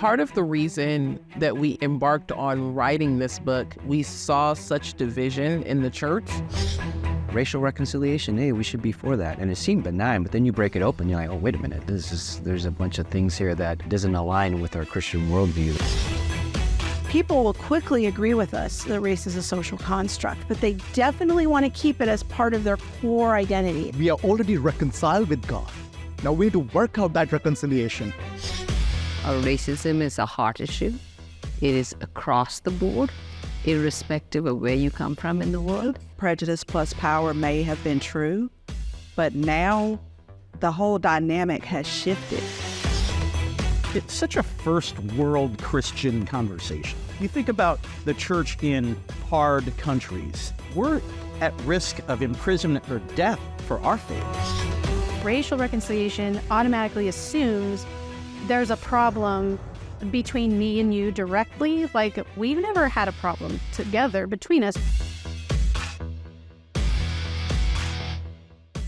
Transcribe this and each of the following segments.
Part of the reason that we embarked on writing this book, we saw such division in the church. Racial reconciliation, hey, we should be for that. And it seemed benign, but then you break it open, you're like, oh, wait a minute, there's a bunch of things here that doesn't align with our Christian worldview. People will quickly agree with us that race is a social construct, but they definitely want to keep it as part of their core identity. We are already reconciled with God. Now we need to work out that reconciliation. Racism is a heart issue. It is across the board, irrespective of where you come from in the world. Prejudice plus power may have been true, but now the whole dynamic has shifted. It's such a first world Christian conversation. You think about the church in hard countries. We're at risk of imprisonment or death for our faith. Racial reconciliation automatically assumes there's a problem between me and you directly. Like, we've never had a problem together between us.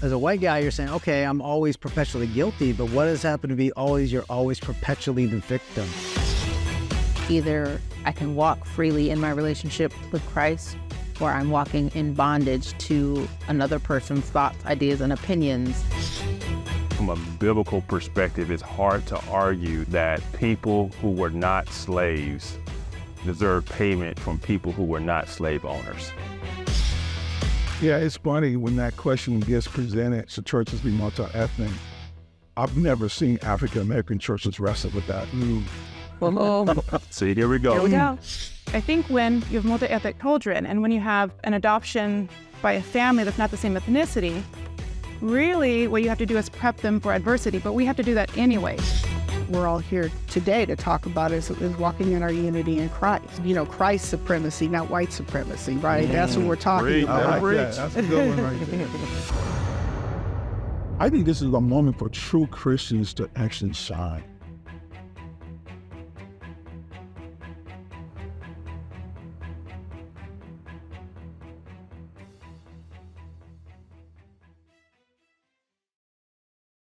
As a white guy, you're saying, okay, I'm always perpetually guilty, but what has happened to be you're always perpetually the victim? Either I can walk freely in my relationship with Christ, or I'm walking in bondage to another person's thoughts, ideas, and opinions. From a biblical perspective, it's hard to argue that people who were not slaves deserve payment from people who were not slave owners. Yeah, it's funny when that question gets presented, should churches be multi-ethnic? I've never seen African-American churches wrestle with that. See, here we go. Here we go. I think when you have multi-ethnic children and when you have an adoption by a family that's not the same ethnicity, really what you have to do is prep them for adversity, but we have to do that anyway. We're all here today to talk about is walking in our unity in Christ. You know, Christ supremacy, not white supremacy, right? That's what we're talking about. I like that. That's a good one right there. I think this is a moment for true Christians to actually shine.